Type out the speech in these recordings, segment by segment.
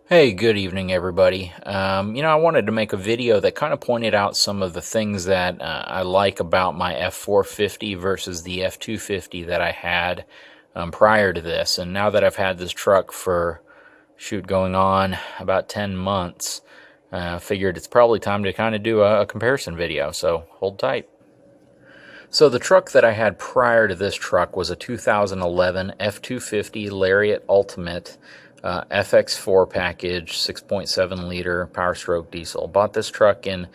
Hey, good evening, everybody. I wanted to make a video that kind of pointed out some of the things that I like about my F450 versus the F250 that I had prior to this. And now that I've had this truck for, going on about 10 months, I figured it's probably time to kind of do a comparison video. So hold tight. So the truck that I had prior to this truck was a 2011 F250 Lariat Ultimate FX4 package, 6.7 liter Power Stroke diesel. Bought this truck in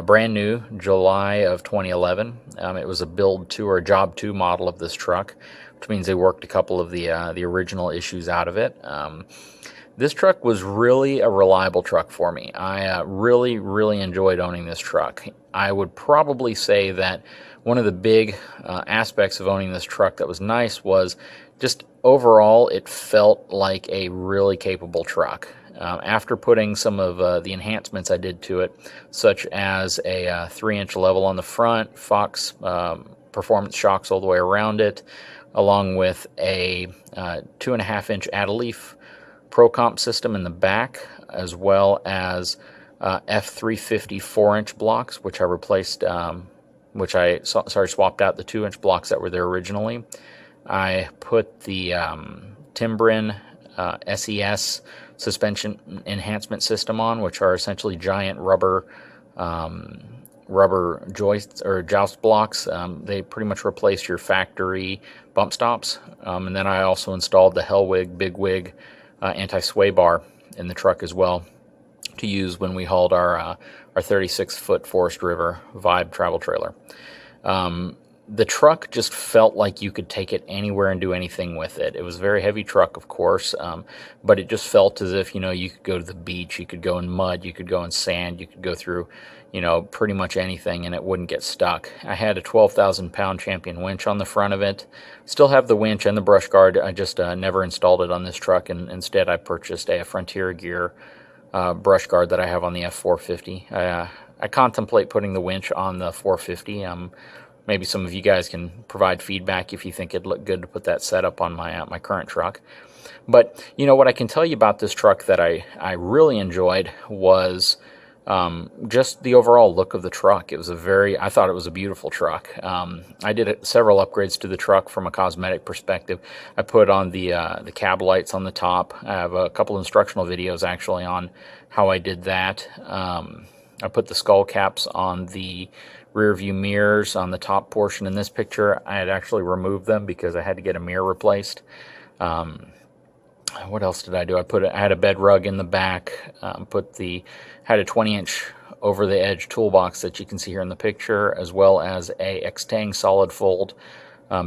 brand new July of 2011. It was a build 2 or job 2 model of this truck, which means they worked a couple of the original issues out of it. This truck was really a reliable truck for me. I really enjoyed owning this truck. I would probably say that one of the big aspects of owning this truck that was nice was just overall it felt like a really capable truck. After putting some of the enhancements I did to it, such as a 3-inch level on the front, Fox performance shocks all the way around it, along with a 2.5-inch add-a-leaf Pro Comp system in the back, as well as F350 4-inch blocks, which I replaced, swapped out the 2-inch blocks that were there originally. I put the Timbrin SES suspension enhancement system on, which are essentially giant rubber joists or joust blocks. They pretty much replace your factory bump stops. And then I also installed the Hellwig Big Wig anti-sway bar in the truck as well to use when we hauled our 36-foot Forest River Vibe travel trailer. The truck just felt like you could take it anywhere and do anything with it. It was a very heavy truck, of course, but it just felt as if, you could go to the beach, you could go in mud, you could go in sand, you could go through, pretty much anything and it wouldn't get stuck. I had a 12,000-pound Champion winch on the front of it. Still have the winch and the brush guard. I just never installed it on this truck, and instead I purchased a Frontier Gear brush guard that I have on the F450. I contemplate putting the winch on the 450. Maybe some of you guys can provide feedback if you think it'd look good to put that setup on my current truck. But what I can tell you about this truck that I really enjoyed was just the overall look of the truck. I thought it was a beautiful truck. I did several upgrades to the truck from a cosmetic perspective. I put on the cab lights on the top. I have a couple instructional videos actually on how I did that. I put the skull caps on the rear view mirrors on the top portion. In this picture, I had actually removed them because I had to get a mirror replaced. What else did I do? I had a bed rug in the back, had a 20-inch over-the-edge toolbox that you can see here in the picture, as well as a Xtang solid fold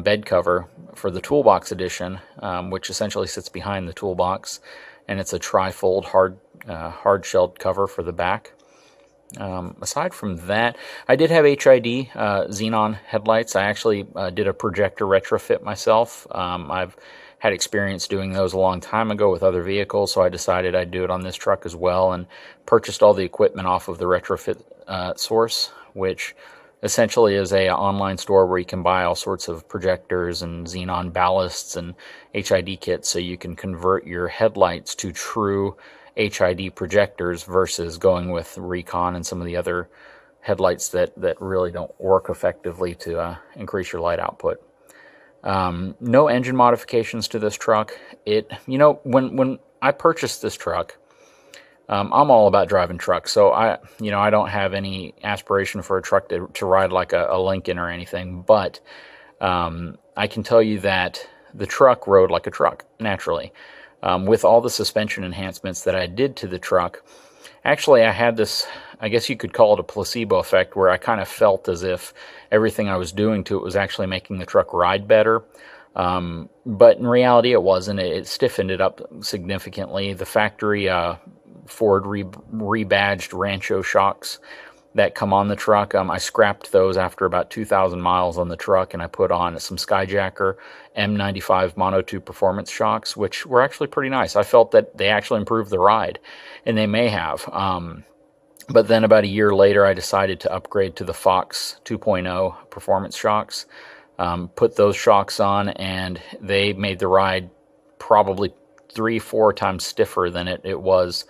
bed cover for the toolbox edition, which essentially sits behind the toolbox, and it's a tri-fold hard-shelled cover for the back. Aside from that, I did have HID xenon headlights. I actually did a projector retrofit myself. I've had experience doing those a long time ago with other vehicles, so I decided I'd do it on this truck as well, and purchased all the equipment off of the Retrofit Source, which essentially is a online store where you can buy all sorts of projectors and xenon ballasts and HID kits, so you can convert your headlights to true HID projectors versus going with Recon and some of the other headlights that really don't work effectively to increase your light output. No engine modifications to this truck. When I purchased this truck, I'm all about driving trucks, so I don't have any aspiration for a truck to ride like a Lincoln or anything, but I can tell you that the truck rode like a truck, naturally. With all the suspension enhancements that I did to the truck, actually I had this, I guess you could call it a placebo effect, where I kind of felt as if everything I was doing to it was actually making the truck ride better. But in reality it wasn't. It stiffened it up significantly. The factory Ford rebadged Rancho shocks that come on the truck, I scrapped those after about 2,000 miles on the truck, and I put on some Skyjacker M95 Mono 2 performance shocks, which were actually pretty nice. I felt that they actually improved the ride, and they may have. But then about a year later, I decided to upgrade to the Fox 2.0 performance shocks, put those shocks on, and they made the ride probably 3-4 times stiffer than it was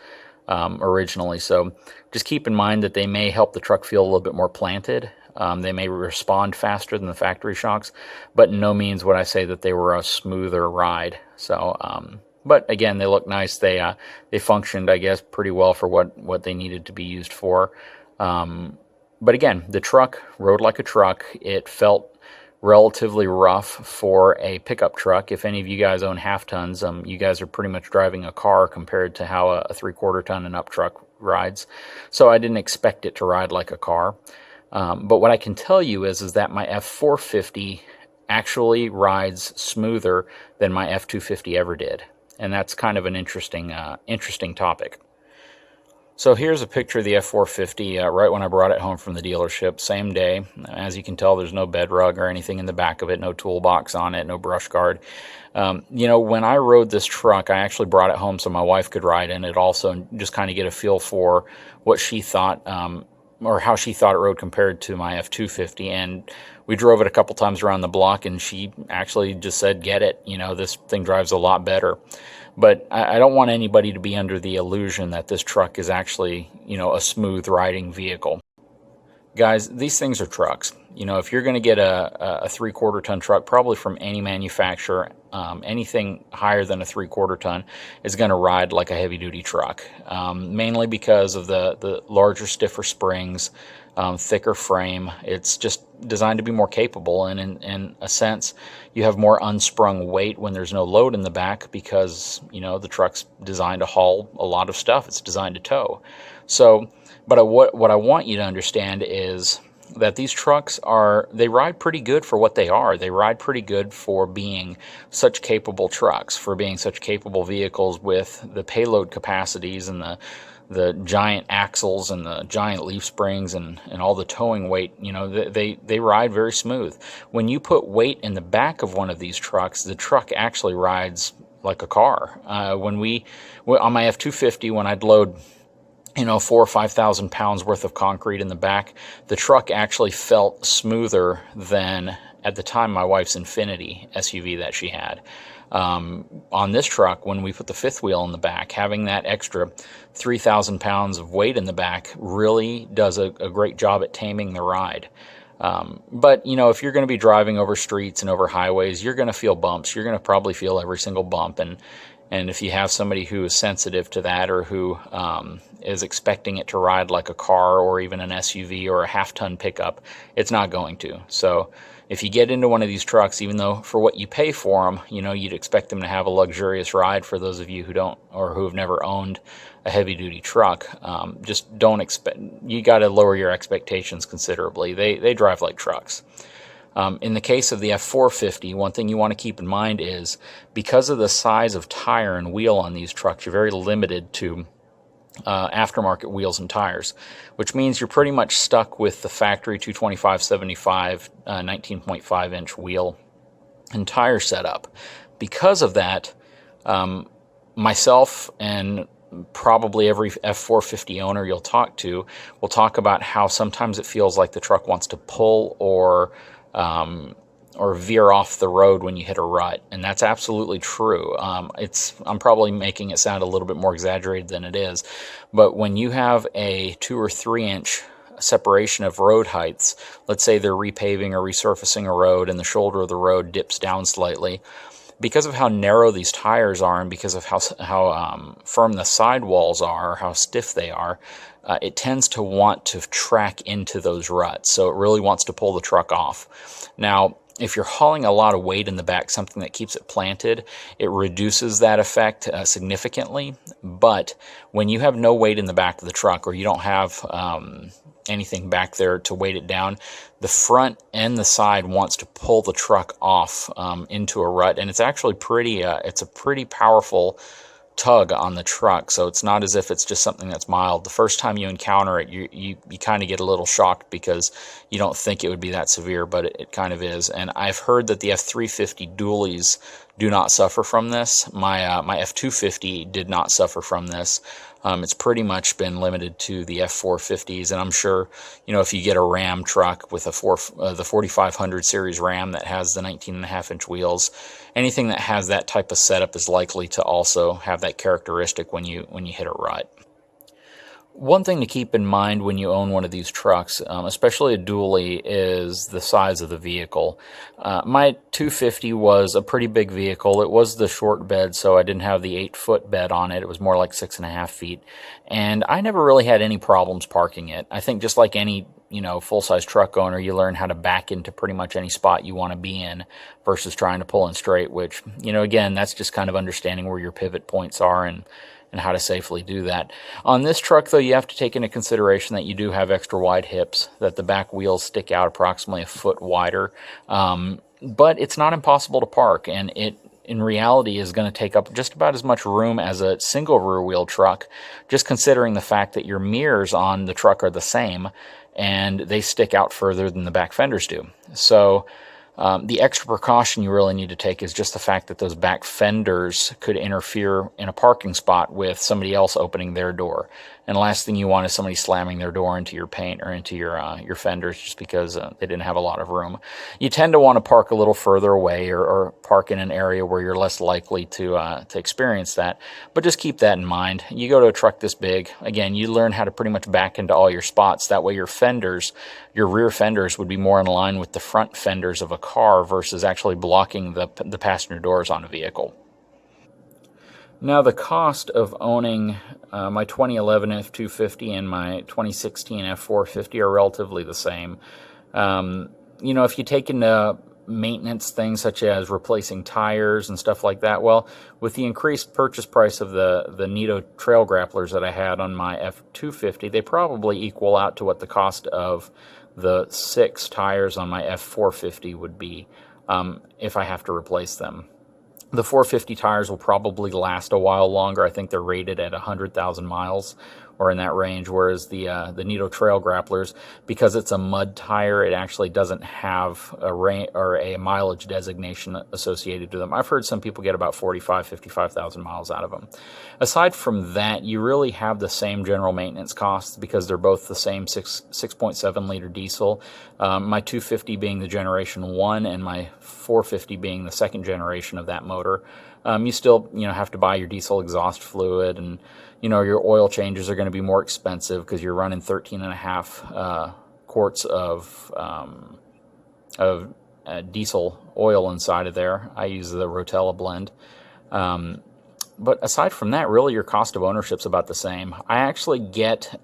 originally. So just keep in mind that they may help the truck feel a little bit more planted. They may respond faster than the factory shocks, but in no means would I say that they were a smoother ride. So, but again, they look nice. They functioned, I guess, pretty well for what they needed to be used for. But again, the truck rode like a truck. It felt relatively rough for a pickup truck. If any of you guys own half tons, you guys are pretty much driving a car compared to how a 3/4 ton and up truck rides. So I didn't expect it to ride like a car. But what I can tell you is that my F450 actually rides smoother than my F250 ever did. And that's kind of an interesting topic. So here's a picture of the F450 right when I brought it home from the dealership, same day. As you can tell, there's no bed rug or anything in the back of it, no toolbox on it, no brush guard. You know, when I rode this truck, I actually brought it home so my wife could ride in it also and just kind of get a feel for what she thought or how she thought it rode compared to my F250. And we drove it a couple times around the block, and she actually just said, get it, you know, this thing drives a lot better. But I don't want anybody to be under the illusion that this truck is actually, you know, a smooth riding vehicle. Guys, these things are trucks. You know, if you're going to get a 3/4 ton truck, probably from any manufacturer, anything higher than a 3/4 ton is going to ride like a heavy duty truck, mainly because of the larger, stiffer springs, thicker frame. It's just designed to be more capable, and in a sense, you have more unsprung weight when there's no load in the back because, you know, the truck's designed to haul a lot of stuff. It's designed to tow. So, but what I want you to understand is that these trucks they ride pretty good for what they are. They ride pretty good for being such capable trucks, for being such capable vehicles with the payload capacities and the giant axles and the giant leaf springs and all the towing weight. You know, they ride very smooth. When you put weight in the back of one of these trucks, the truck actually rides like a car. On my F250, when I'd load, you know, 4,000 or 5,000 pounds worth of concrete in the back, the truck actually felt smoother than at the time my wife's Infiniti SUV that she had. On this truck, when we put the fifth wheel in the back, having that extra 3,000 pounds of weight in the back really does a great job at taming the ride. But, you know, if you're going to be driving over streets and over highways, you're going to feel bumps. You're going to probably feel every single bump. And if you have somebody who is sensitive to that, or who is expecting it to ride like a car or even an SUV or a half-ton pickup, it's not going to. So if you get into one of these trucks, even though for what you pay for them, you know, you'd expect them to have a luxurious ride, for those of you who don't, or who have never owned a heavy-duty truck, just don't expect, you got to lower your expectations considerably. They drive like trucks. In the case of the F450, one thing you want to keep in mind is, because of the size of tire and wheel on these trucks, you're very limited to aftermarket wheels and tires, which means you're pretty much stuck with the factory 225/75 19.5-inch wheel and tire setup. Because of that, myself and probably every F450 owner you'll talk to will talk about how sometimes it feels like the truck wants to pull or veer off the road when you hit a rut, and that's absolutely true. I'm probably making it sound a little bit more exaggerated than it is, but when you have a 2 or 3 inch separation of road heights, let's say they're repaving or resurfacing a road and the shoulder of the road dips down slightly, because of how narrow these tires are and because of how firm the sidewalls are, how stiff they are, it tends to want to track into those ruts. So it really wants to pull the truck off. Now, if you're hauling a lot of weight in the back, something that keeps it planted, it reduces that effect significantly. But when you have no weight in the back of the truck, or you don't have anything back there to weight it down, the front and the side wants to pull the truck off into a rut, and it's actually it's a pretty powerful tug on the truck. So it's not as if it's just something that's mild. The first time you encounter it, you kind of get a little shocked because you don't think it would be that severe, but it kind of is. And I've heard that the F350 dualies do not suffer from this. My F250 did not suffer from this. It's pretty much been limited to the F450s, and I'm sure, if you get a Ram truck with the 4500 series Ram that has the 19.5-inch wheels, anything that has that type of setup is likely to also have that characteristic when you hit a rut. One thing to keep in mind when you own one of these trucks, especially a dually, is the size of the vehicle. My 250 was a pretty big vehicle. It was the short bed, so I didn't have the 8-foot bed on it. It was more like 6.5 feet. And I never really had any problems parking it. I think just like any full-size truck owner, you learn how to back into pretty much any spot you want to be in versus trying to pull in straight, which, again, that's just kind of understanding where your pivot points are and how to safely do that. On this truck, though, you have to take into consideration that you do have extra wide hips, that the back wheels stick out approximately a foot wider. But it's not impossible to park, and it in reality is going to take up just about as much room as a single rear wheel truck, just considering the fact that your mirrors on the truck are the same and they stick out further than the back fenders do. So the extra precaution you really need to take is just the fact that those back fenders could interfere in a parking spot with somebody else opening their door. And the last thing you want is somebody slamming their door into your paint or into your fenders just because they didn't have a lot of room. You tend to want to park a little further away or park in an area where you're less likely to experience that. But just keep that in mind. You go to a truck this big, again, you learn how to pretty much back into all your spots. That way your rear fenders would be more in line with the front fenders of a car versus actually blocking the passenger doors on a vehicle. Now, the cost of owning my 2011 F250 and my 2016 F450 are relatively the same. If you take into maintenance things such as replacing tires and stuff like that, well, with the increased purchase price of the Nito trail grapplers that I had on my F250, they probably equal out to what the cost of the 6 tires on my F450 would be if I have to replace them. The 450 tires will probably last a while longer. I think they're rated at 100,000 miles or in that range, whereas the Nito Trail Grapplers, because it's a mud tire, it actually doesn't have a mileage designation associated to them. I've heard some people get about 55,000 miles out of them. Aside from that, you really have the same general maintenance costs because they're both the same 6.7 liter diesel. My 250 being the generation 1 and my 450 being the second generation of that motor. You still have to buy your diesel exhaust fluid, and your oil changes are going to be more expensive because you're running 13.5 quarts of diesel oil inside of there. I use the Rotella blend. But aside from that, really your cost of ownership's about the same. I actually get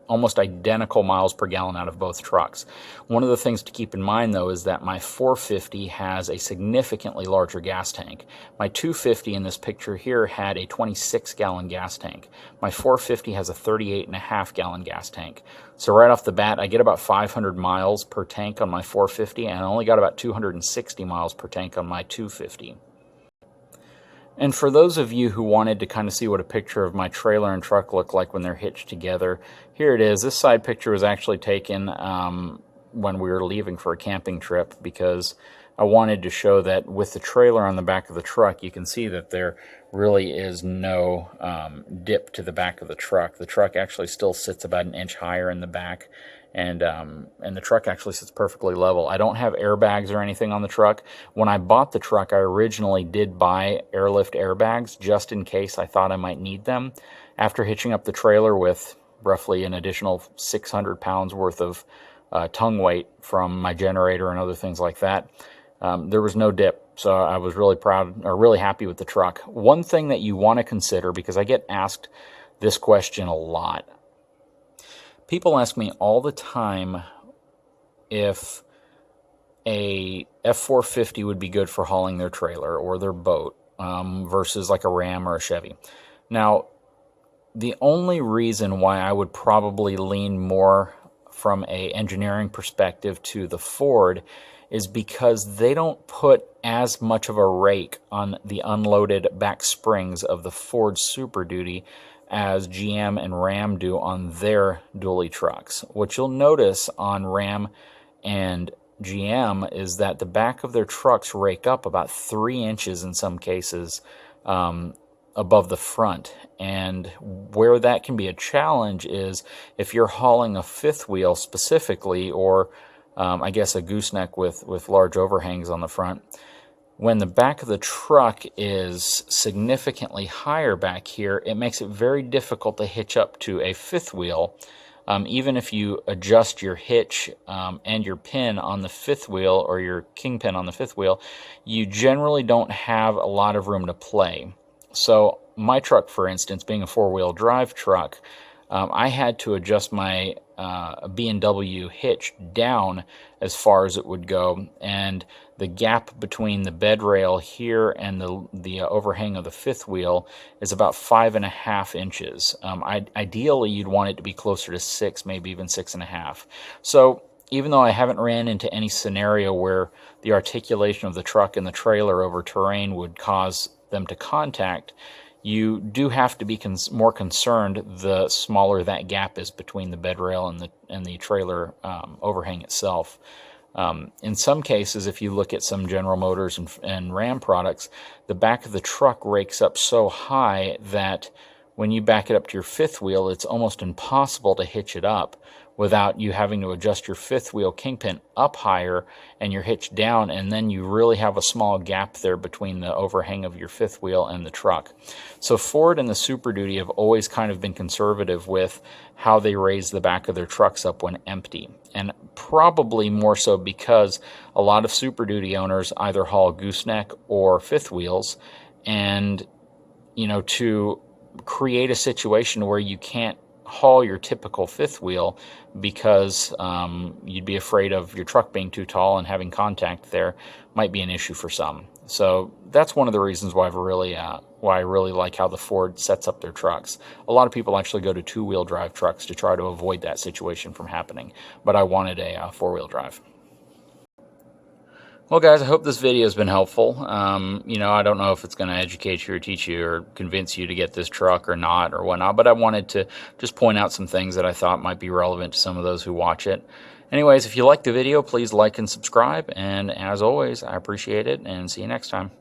almost identical miles per gallon out of both trucks. One of the things to keep in mind, though, is that my 450 has a significantly larger gas tank. My 250 in this picture here had a 26-gallon gas tank. My 450 has a 38.5-gallon gas tank. So right off the bat, I get about 500 miles per tank on my 450, and I only got about 260 miles per tank on my 250. And for those of you who wanted to kind of see what a picture of my trailer and truck look like when they're hitched together, here it is. This side picture was actually taken when we were leaving for a camping trip because I wanted to show that with the trailer on the back of the truck, you can see that there really is no dip to the back of the truck. The truck actually still sits about an inch higher in the back, and the truck actually sits perfectly level. I don't have airbags or anything on the truck. When I bought the truck, I originally did buy airlift airbags just in case I thought I might need them. After hitching up the trailer with roughly an additional 600 pounds worth of tongue weight from my generator and other things like that, there was no dip. So I was really proud, or really happy with the truck. One thing that you want to consider, because I get asked this question a lot. People ask me all the time if a F450 would be good for hauling their trailer or their boat versus like a Ram or a Chevy. Now, the only reason why I would probably lean more from a engineering perspective to the Ford is because they don't put as much of a rake on the unloaded back springs of the Ford Super Duty as GM and Ram do on their dually trucks. What you'll notice on Ram and GM is that the back of their trucks rake up about 3 inches in some cases above the front. And where that can be a challenge is if you're hauling a fifth wheel specifically, or I guess a gooseneck with large overhangs on the front. When the back of the truck is significantly higher back here, it makes it very difficult to hitch up to a fifth wheel. Even if you adjust your hitch and your pin on the fifth wheel, or your kingpin on the fifth wheel, you generally don't have a lot of room to play. So my truck, for instance, being a four-wheel drive truck, I had to adjust my B&W hitch down as far as it would go, and the gap between the bed rail here and the overhang of the fifth wheel is about 5.5 inches. Ideally, you'd want it to be closer to 6, maybe even 6.5. So even though I haven't ran into any scenario where the articulation of the truck and the trailer over terrain would cause them to contact, you do have to be more concerned the smaller that gap is between the bed rail and the trailer overhang itself. In some cases, if you look at some General Motors and Ram products, the back of the truck rakes up so high that when you back it up to your fifth wheel, it's almost impossible to hitch it up without you having to adjust your fifth wheel kingpin up higher and your hitch down, and then you really have a small gap there between the overhang of your fifth wheel and the truck. So Ford and the Super Duty have always kind of been conservative with how they raise the back of their trucks up when empty, and probably more so because a lot of Super Duty owners either haul gooseneck or fifth wheels, and to create a situation where you can't haul your typical fifth wheel because you'd be afraid of your truck being too tall and having contact there might be an issue for some. So that's one of the reasons why I really like how the Ford sets up their trucks. A lot of people actually go to two-wheel drive trucks to try to avoid that situation from happening, but I wanted a four-wheel drive. Well, guys, I hope this video has been helpful. I don't know if it's going to educate you or teach you or convince you to get this truck or not or whatnot, but I wanted to just point out some things that I thought might be relevant to some of those who watch it. Anyways, if you liked the video, please like and subscribe, and as always, I appreciate it, and see you next time.